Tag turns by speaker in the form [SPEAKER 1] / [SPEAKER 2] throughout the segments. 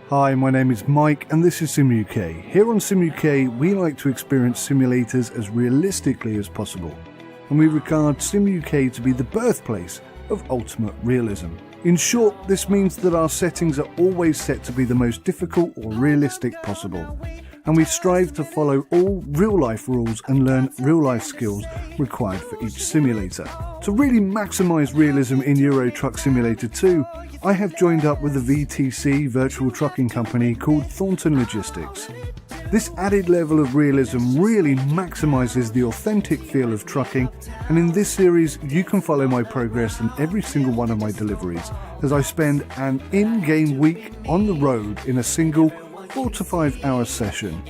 [SPEAKER 1] Hi, my name is Mike and this is SimUK. Here on SimUK, we like to experience simulators as realistically as possible, and we regard SimUK to be the birthplace of ultimate realism. In short, this means that our settings are always set to be the most difficult or realistic possible, and we strive to follow all real-life rules and learn real-life skills required for each simulator. To really maximise realism in Euro Truck Simulator 2, I have joined up with a VTC virtual trucking company called Thornton Logistics. This added level of realism really maximises the authentic feel of trucking, and in this series you can follow my progress in every single one of my deliveries as I spend an in-game week on the road in a single 4 to 5 hour session.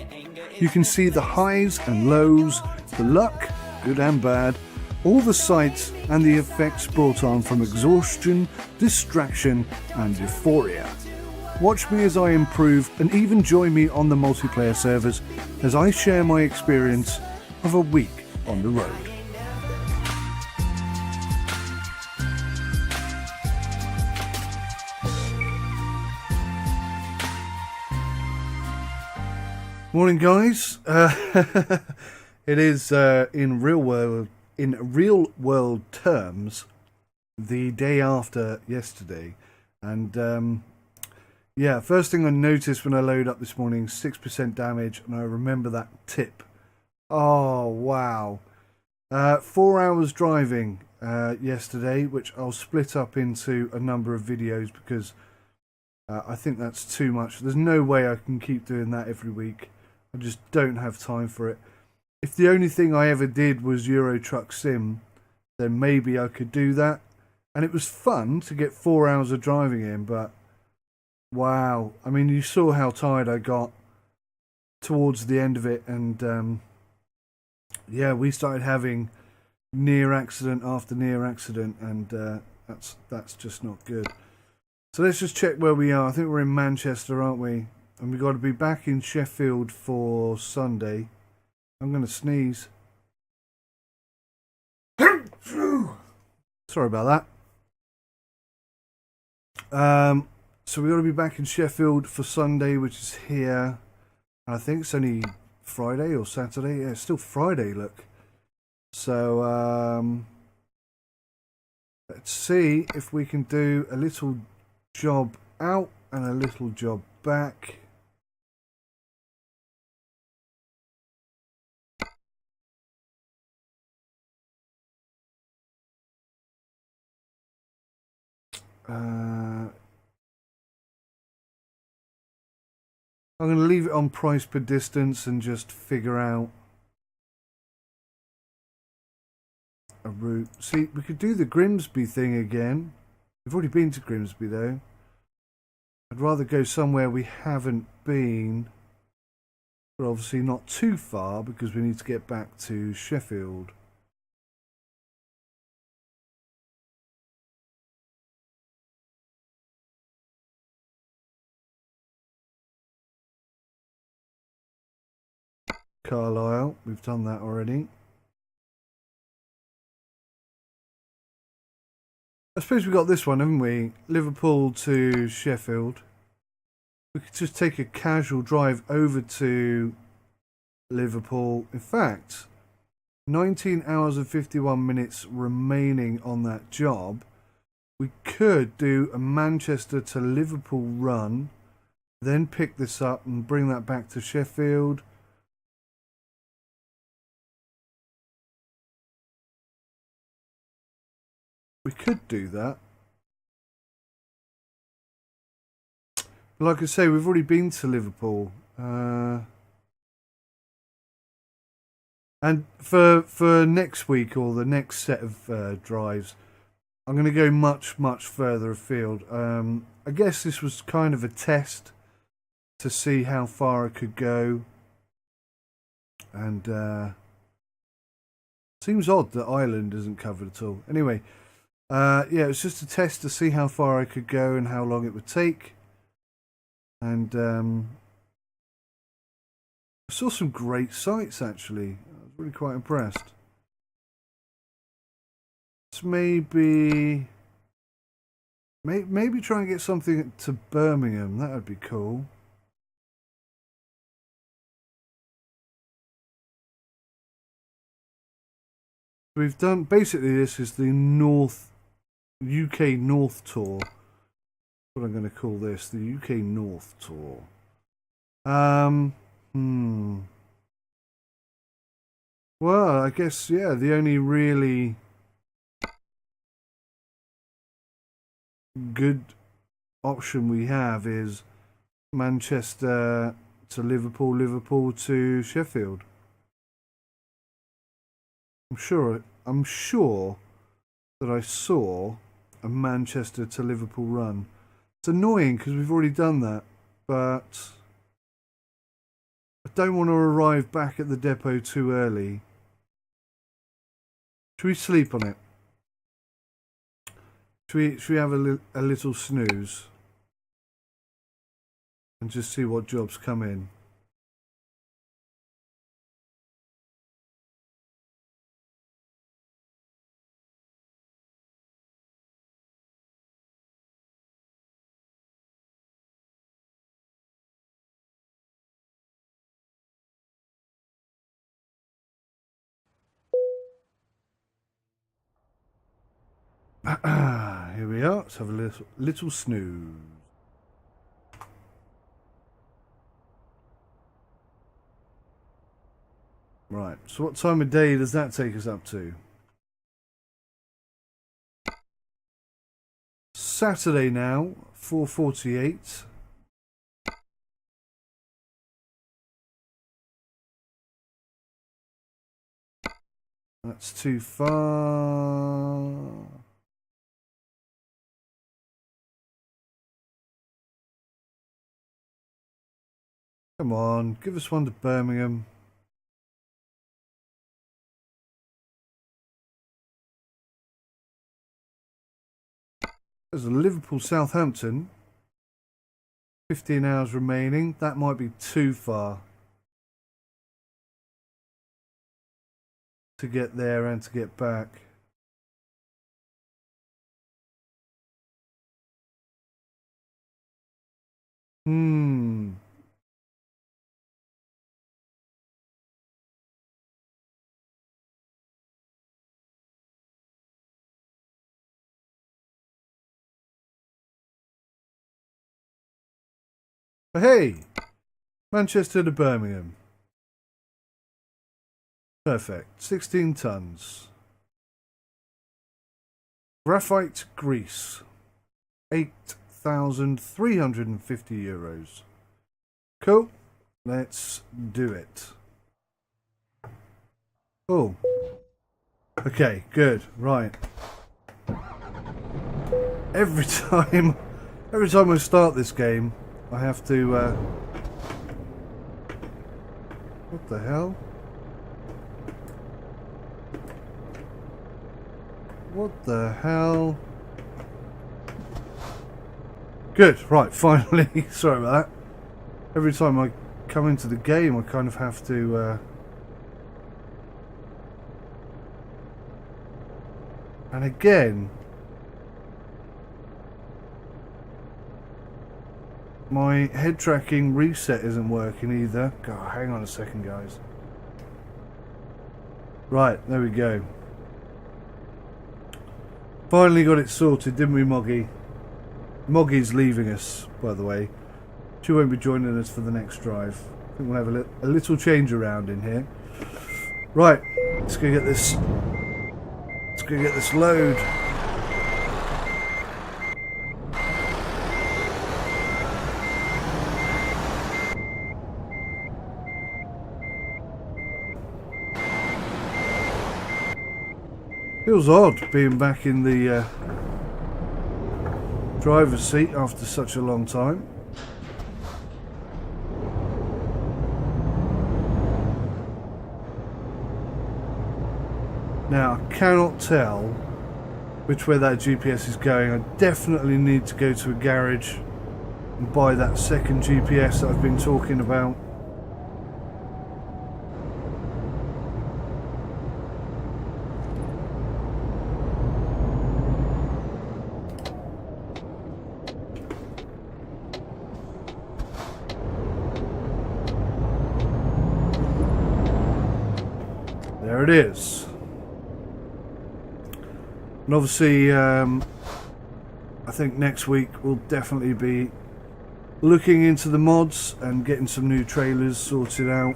[SPEAKER 1] You can see the highs and lows, the luck, good and bad, all the sights and the effects brought on from exhaustion, distraction and euphoria. Watch me as I improve and even join me on the multiplayer servers as I share my experience of a week on the road. Morning guys, it is in real world terms the day after yesterday, and yeah, first thing I noticed when I load up this morning, 6% damage, and I remember that tip. Oh wow, 4 hours driving yesterday, which I'll split up into a number of videos because I think that's too much. There's no way I can keep doing that every week. I just don't have time for it. If the only thing I ever did was Euro Truck Sim, then maybe I could do that. And it was fun to get 4 hours of driving in, but wow. I mean, you saw how tired I got towards the end of it, and yeah, we started having near accident after near accident, and that's just not good. So let's just check where we are. I think we're in Manchester, aren't we? And we've got to be back in Sheffield for Sunday. I'm going to sneeze. Sorry about that. So we've got to be back in Sheffield for Sunday, which is here. I think it's only Friday or Saturday. Yeah, it's still Friday, look. So let's see if we can do a little job out and a little job back. I'm going to leave it on price per distance and just figure out a route. See, we could do the Grimsby thing again. We've already been to Grimsby though. I'd rather go somewhere we haven't been, but obviously not too far because we need to get back to Sheffield. Carlisle, we've done that already. I suppose we got this one, haven't we? Liverpool to Sheffield. We could just take a casual drive over to Liverpool. In fact, 19 hours and 51 minutes remaining on that job. We could do a Manchester to Liverpool run, then pick this up and bring that back to Sheffield. We could do that. Like I say, we've already been to Liverpool. And for next week or the next set of drives, I'm going to go much further afield. I guess this was kind of a test to see how far I could go. And seems odd that Ireland isn't covered at all. Anyway. Yeah, it was just a test to see how far I could go and how long it would take. And I saw some great sights actually. I was really quite impressed. It's maybe Maybe try and get something to Birmingham. That would be cool. We've done, basically this is the UK North Tour. What I'm going to call this, the UK North Tour. Well, I guess, yeah, the only really good option we have is Manchester to Liverpool, Liverpool to Sheffield. I'm sure that I saw a Manchester to Liverpool run. It's annoying because we've already done that, but I don't want to arrive back at the depot too early. Should we sleep on it? Should we have a little snooze and just see what jobs come in? Here we are. Let's have a little snooze. Right. So what time of day does that take us up to? Saturday now, 4:48. That's too far. Come on, give us one to Birmingham. There's a Liverpool Southampton. 15 hours remaining. That might be too far to get there and to get back. Hey, Manchester to Birmingham. Perfect. 16 tons. Graphite Greece. 8,350 euros. Cool. Let's do it. Oh. Okay, good. Right. Every time I start this game, I have to, what the hell? What the hell? Good, right, finally. Sorry about that. Every time I come into the game, I kind of have to, and again, my head tracking reset isn't working either. God, hang on a second, guys. Right, there we go. Finally got it sorted, didn't we, Moggy? Moggy's leaving us, by the way. She won't be joining us for the next drive. I think we'll have a little change around in here. Right, let's go get this. Let's go get this load. Feels odd being back in the driver's seat after such a long time. Now, I cannot tell which way that GPS is going. I definitely need to go to a garage and buy that second GPS that I've been talking about. There it is. And obviously, I think next week we'll definitely be looking into the mods and getting some new trailers sorted out.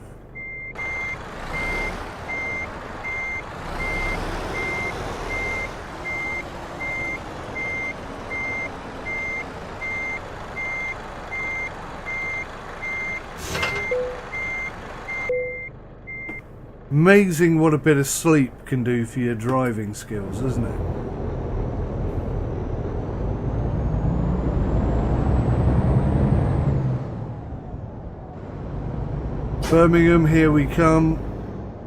[SPEAKER 1] Amazing what a bit of sleep can do for your driving skills, isn't it? Birmingham, here we come,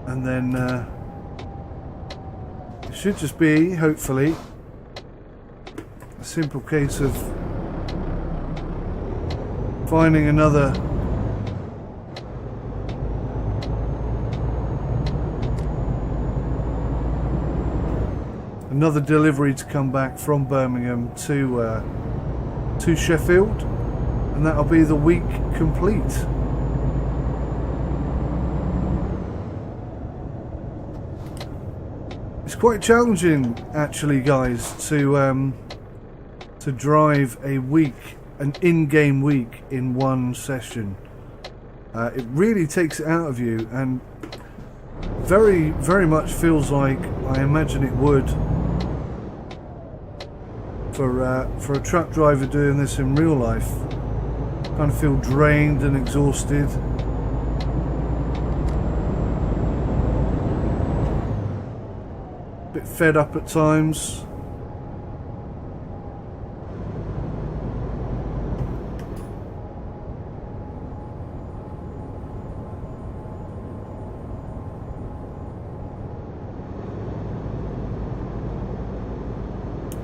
[SPEAKER 1] and then it should just be, hopefully, a simple case of finding another delivery to come back from Birmingham to Sheffield, and that'll be the week complete. It's quite challenging, actually, guys, to drive a week, an in-game week, in one session. It really takes it out of you, and very, very much feels like I imagine it would for a truck driver doing this in real life. Kind of feel drained and exhausted. Bit fed up at times.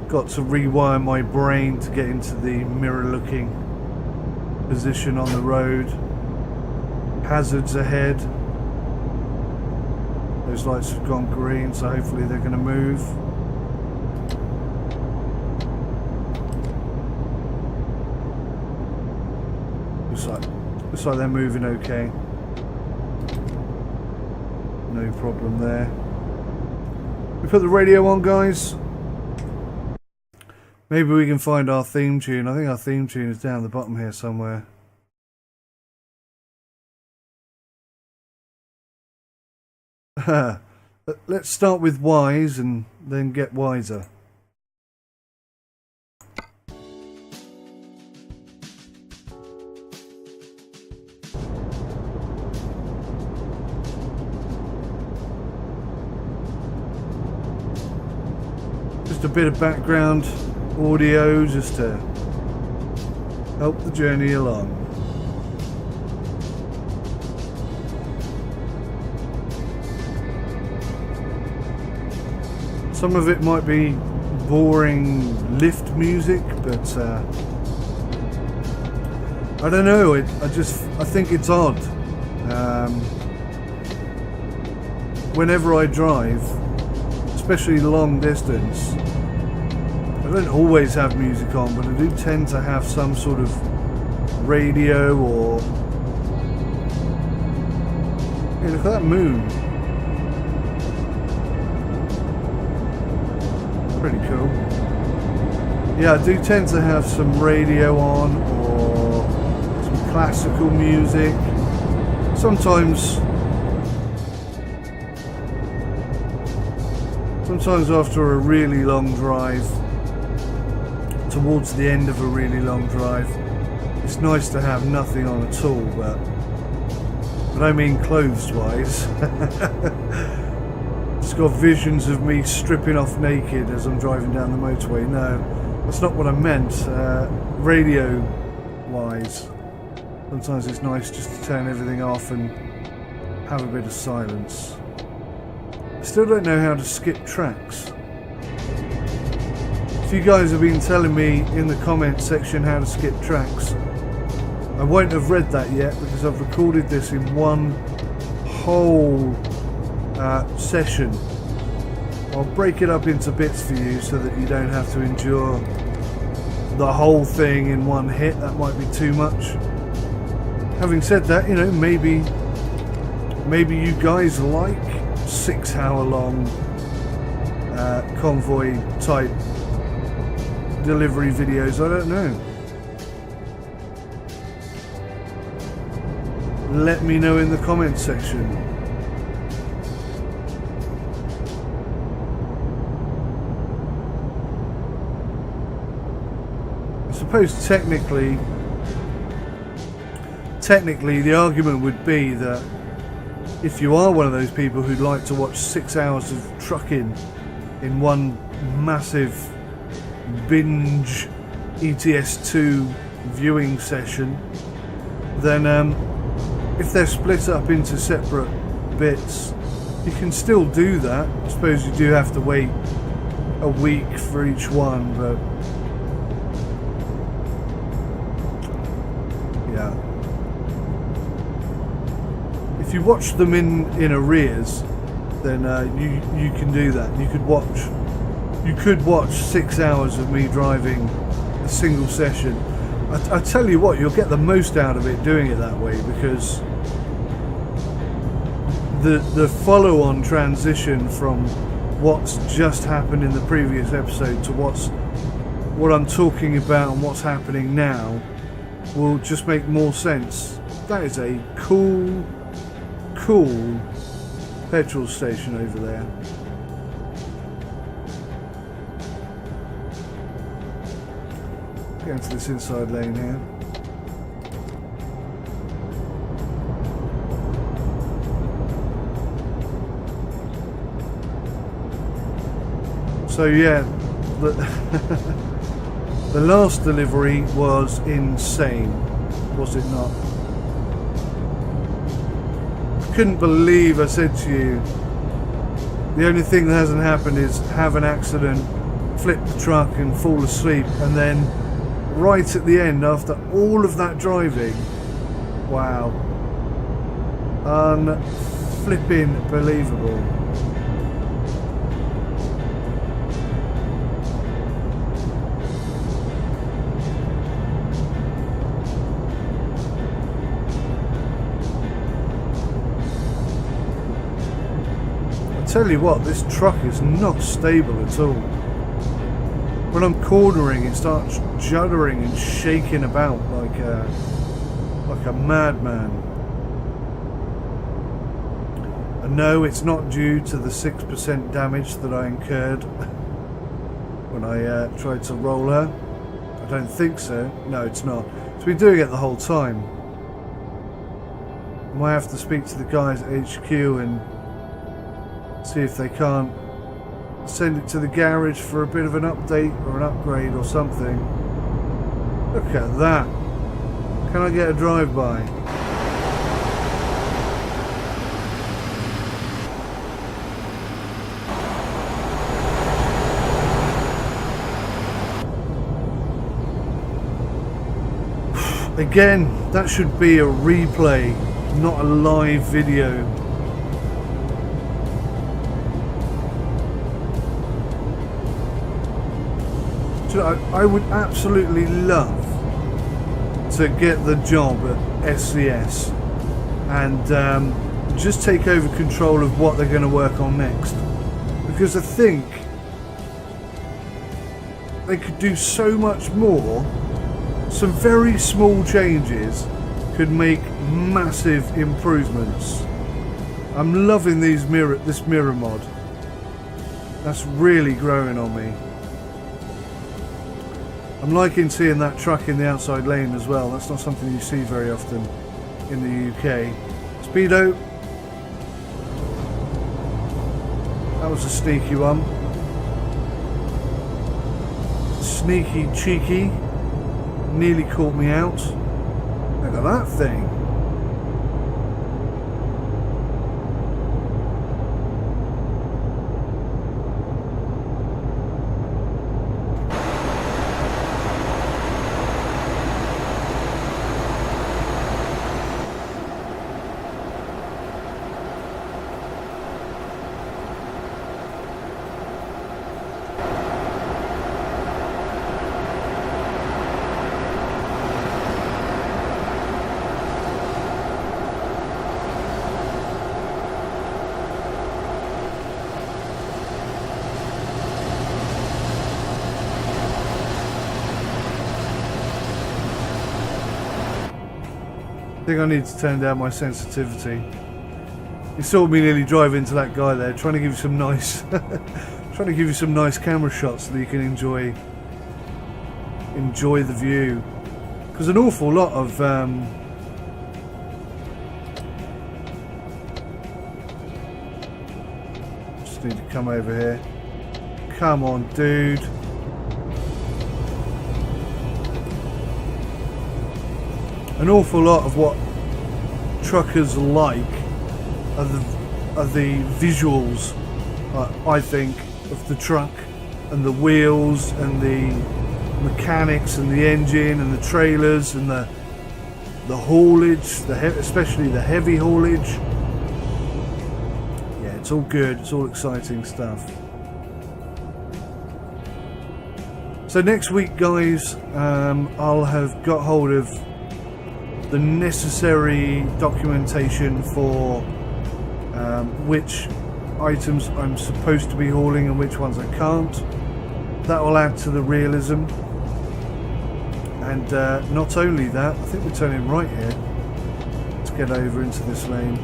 [SPEAKER 1] Got to rewire my brain to get into the mirror looking position on the road. Hazards ahead. Those lights have gone green, so hopefully they're going to move. Looks like they're moving okay. No problem there. We put the radio on, guys. Maybe we can find our theme tune. I think our theme tune is down the bottom here somewhere. Let's start with wise and then get wiser. Just a bit of background audio just to help the journey along. Some of it might be boring lift music, but I don't know. I think it's odd. Whenever I drive, especially long distance, I don't always have music on, but I do tend to have some sort of radio or... Hey, look at that moon. Pretty cool. Yeah, I do tend to have some radio on or some classical music. Sometimes after a really long drive, towards the end of a really long drive, it's nice to have nothing on at all, but I don't mean clothes wise. Just got visions of me stripping off naked as I'm driving down the motorway. No, that's not what I meant. Radio wise, sometimes it's nice just to turn everything off and have a bit of silence. I still don't know how to skip tracks. If you guys have been telling me in the comment section how to skip tracks, I won't have read that yet because I've recorded this in one whole session. I'll break it up into bits for you so that you don't have to endure the whole thing in one hit. That might be too much. Having said that, you know, maybe you guys like 6-hour-long convoy type delivery videos. I don't know. Let me know in the comments section. I suppose technically the argument would be that if you are one of those people who'd like to watch 6 hours of trucking in one massive binge ETS2 viewing session, then if they're split up into separate bits, you can still do that. I suppose you do have to wait a week for each one, but yeah. If you watch them in arrears, then you can do that. You could watch 6 hours of me driving a single session. I tell you what, you'll get the most out of it doing it that way, because the follow-on transition from what's just happened in the previous episode to what I'm talking about and what's happening now will just make more sense. That is a cool petrol station over there. Get into this inside lane here. So yeah, the last delivery was insane, was it not? Couldn't believe I said to you, the only thing that hasn't happened is have an accident, flip the truck and fall asleep, and then right at the end, after all of that driving, wow, unflipping believable. Tell you what, this truck is not stable at all. When I'm cornering, it starts juddering and shaking about like a madman. And no, it's not due to the 6% damage that I incurred when I tried to roll her. I don't think so. No, it's not. It's been doing it the whole time. I might have to speak to the guys at HQ and see if they can't send it to the garage for a bit of an update or an upgrade or something. Look at that. Can I get a drive-by? Again, that should be a replay, not a live video. I would absolutely love to get the job at SCS and just take over control of what they're going to work on next, because I think they could do so much more. Some very small changes could make massive improvements. I'm loving this mirror mod. That's really growing on me. I'm liking seeing that truck in the outside lane as well. That's not something you see very often in the UK. Speedo. That was a sneaky one. Sneaky cheeky. Nearly caught me out. Look at that thing. I think I need to turn down my sensitivity. You saw me nearly drive into that guy there, trying to give you some nice, trying to give you some nice camera shots so that you can enjoy the view. Because an awful lot of just need to come over here. Come on, dude. An awful lot of what truckers like are the visuals, I think, of the truck and the wheels and the mechanics and the engine and the trailers and the haulage, especially the heavy haulage. Yeah, it's all good. It's all exciting stuff. So next week, guys, I'll have got hold of the necessary documentation for which items I'm supposed to be hauling and which ones I can't. That will add to the realism. And not only that, I think we're turning right here. Let's get over into this lane.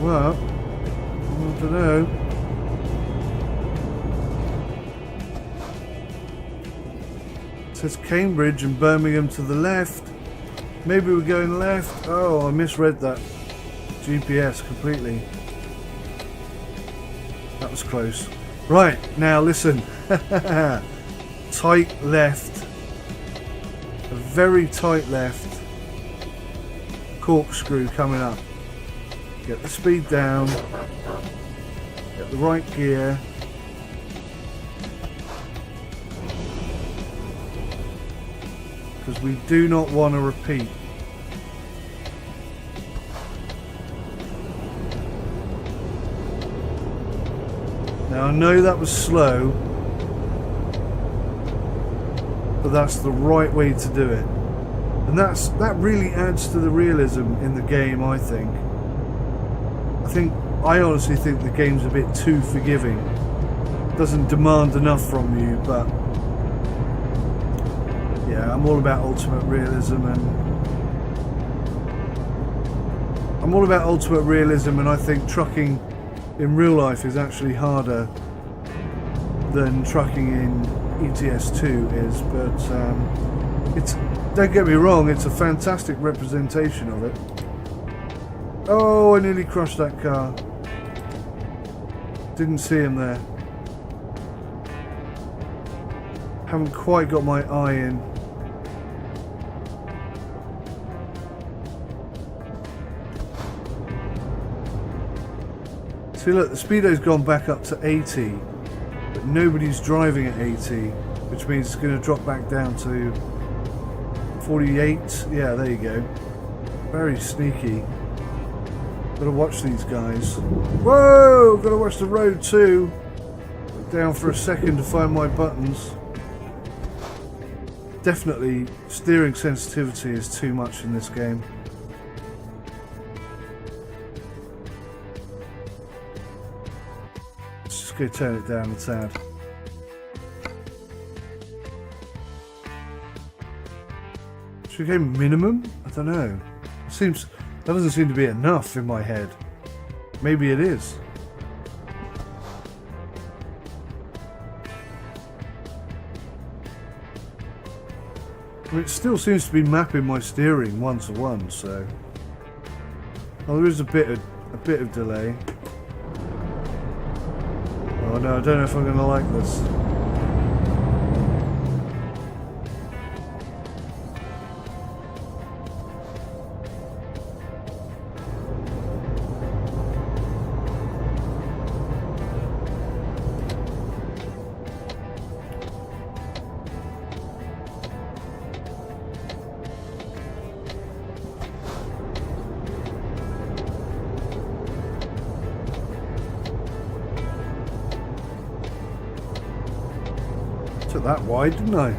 [SPEAKER 1] Well, I don't know. It says Cambridge and Birmingham to the left. Maybe we're going left. Oh, I misread that GPS completely. That was close. Right, now listen. Tight left. A very tight left. Corkscrew coming up. Get the speed down. Get the right gear. Because we do not want to repeat. Now I know that was slow, but that's the right way to do it. And that really adds to the realism in the game, I think. I honestly think the game's a bit too forgiving. It doesn't demand enough from you, but yeah, I'm all about ultimate realism, and I think trucking in real life is actually harder than trucking in ETS 2 is, but it's, don't get me wrong, it's a fantastic representation of it. Oh, I nearly crushed that car. Didn't see him there. Haven't quite got my eye in. See, look, the speedo's gone back up to 80, but nobody's driving at 80, which means it's going to drop back down to 48. Yeah, there you go. Very sneaky. Gotta watch these guys. Whoa! Gotta watch the road too. Look down for a second to find my buttons. Definitely, steering sensitivity is too much in this game. Let's just go turn it down a tad. Should we go minimum? I don't know. That doesn't seem to be enough in my head. Maybe it is. I mean, it still seems to be mapping my steering 1-to-1, so. Oh, there is a bit of delay. Oh no, I don't know if I'm going to like this. Took that wide, didn't I?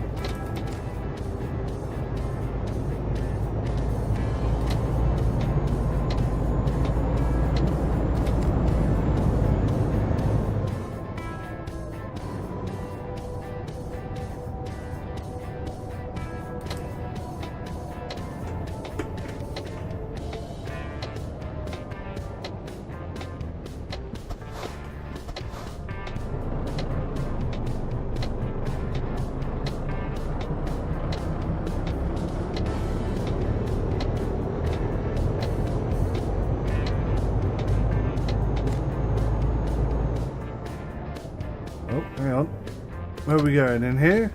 [SPEAKER 1] Where are we going? In here?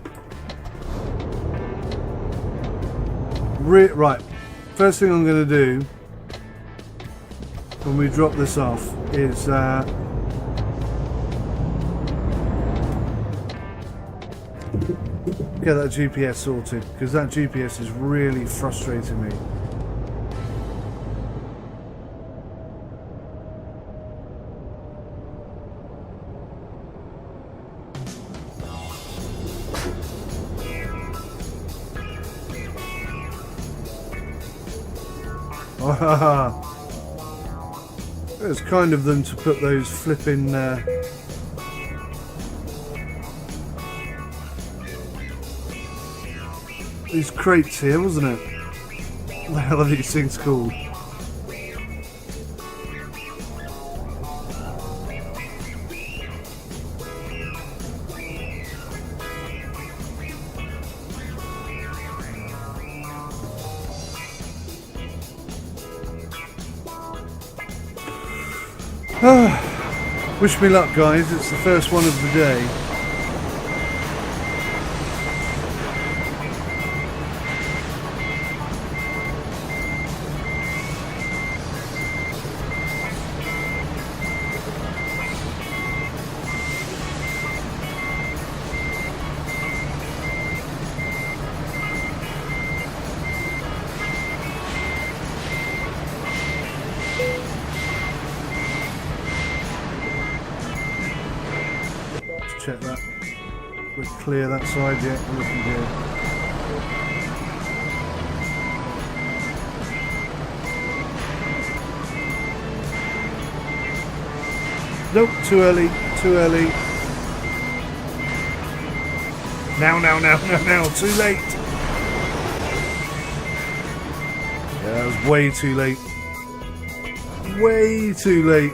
[SPEAKER 1] Right. First thing I'm going to do when we drop this off is get that GPS sorted, because that GPS is really frustrating me. It's kind of them to put those flipping these crates here, wasn't it? What the hell are these things called? Wish me luck, guys. It's the first one of the day. Check that. We're clear that side yet. We're looking good. Nope, too early. Too early. Now. Too late. Yeah, that was way too late. Way too late.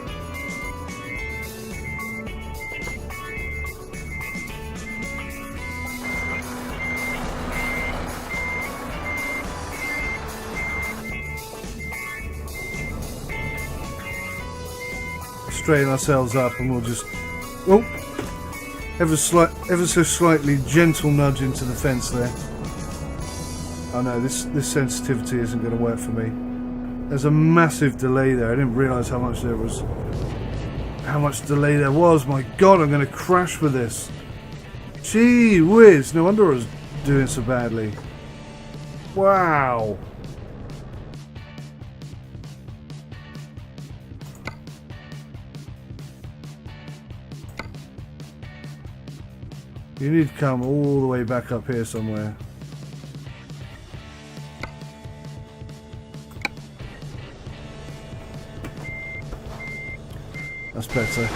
[SPEAKER 1] Straighten ourselves up and we'll just ever so slightly gentle nudge into the fence there. Oh no, this sensitivity isn't going to work for me. There's a massive delay there. I didn't realise how much delay there was. My god, I'm going to crash with this. Gee whiz, no wonder I was doing so badly. Wow. You need to come all the way back up here somewhere. That's better.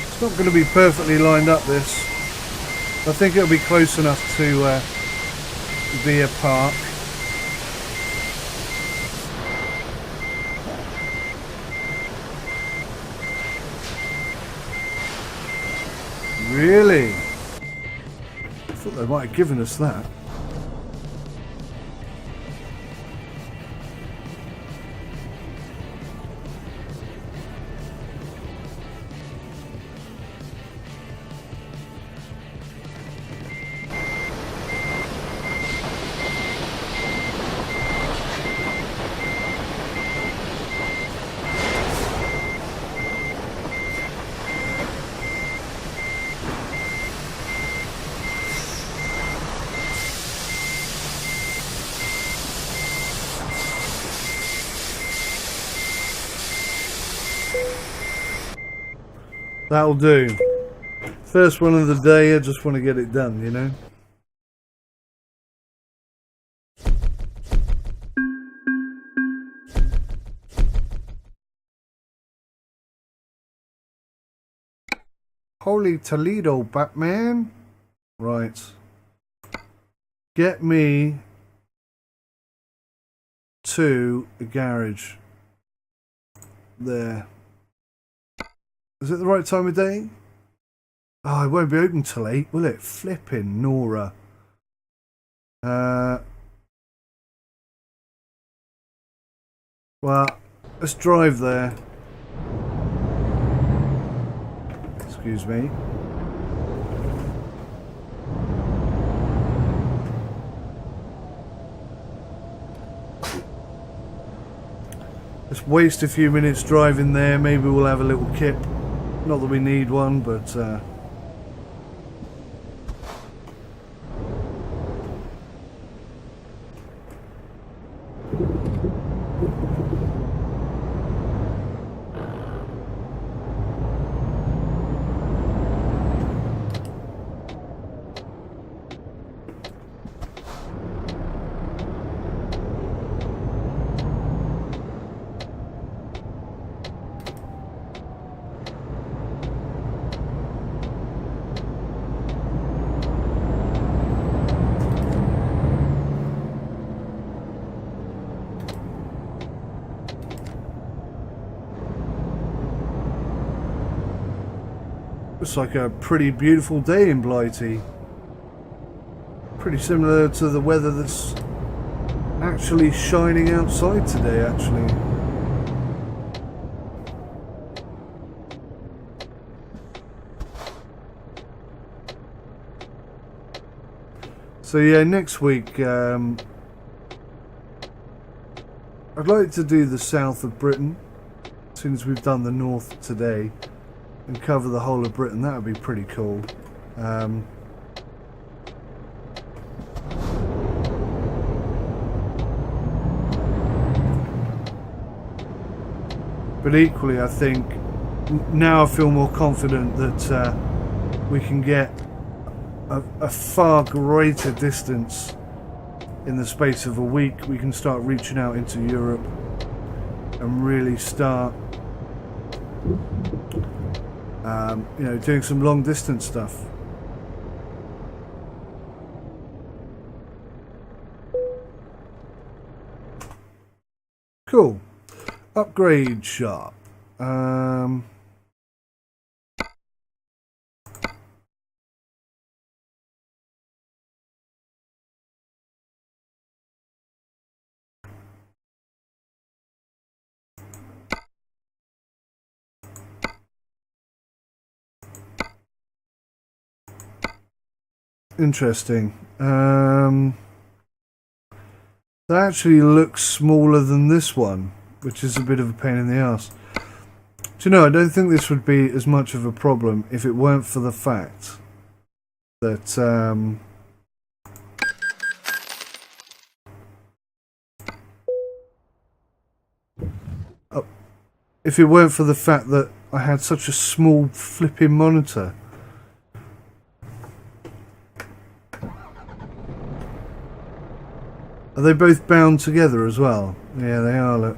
[SPEAKER 1] It's not going to be perfectly lined up, this. I think it'll be close enough to be a park. Really? I thought they might have given us that. That'll do. First one of the day, I just want to get it done, you know? Holy Toledo, Batman. Right. Get me to a garage. there. Is it the right time of day? Oh, it won't be open till 8, will it? Flipping Nora. Well, let's drive there. Excuse me. Let's waste a few minutes driving there. Maybe we'll have a little kip. Not that we need one, but looks like a pretty beautiful day in Blighty. Pretty similar to the weather that's actually shining outside today, actually. So yeah, next week I'd like to do the south of Britain, since we've done the north today, and cover the whole of Britain. That would be pretty cool. But equally, I think now I feel more confident that we can get a far greater distance in the space of a week. We can start reaching out into Europe and really start you know, doing some long distance stuff. Cool. Upgrade shop. Interesting. That actually looks smaller than this one, which is a bit of a pain in the ass. Do you know, I don't think this would be as much of a problem if it weren't for the fact that if it weren't for the fact that I had such a small flipping monitor. Are they both bound together as well? Yeah, they are, look.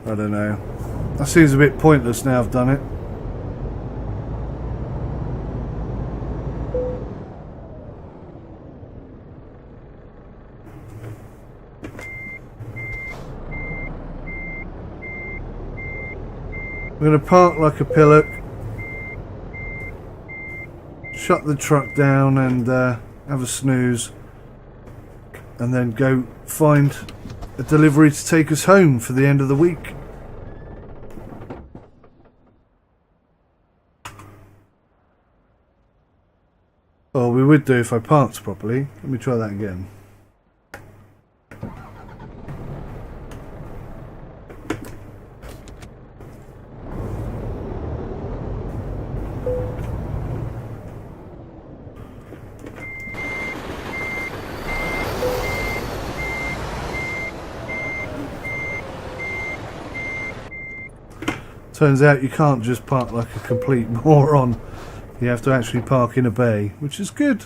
[SPEAKER 1] I don't know. That seems a bit pointless now I've done it. I'm going to park like a pillock. Shut the truck down and have a snooze, and then go find a delivery to take us home for the end of the week. Oh, we would do if I parked properly. Let me try that again. Turns out you can't just park like a complete moron. You have to actually park in a bay, which is good.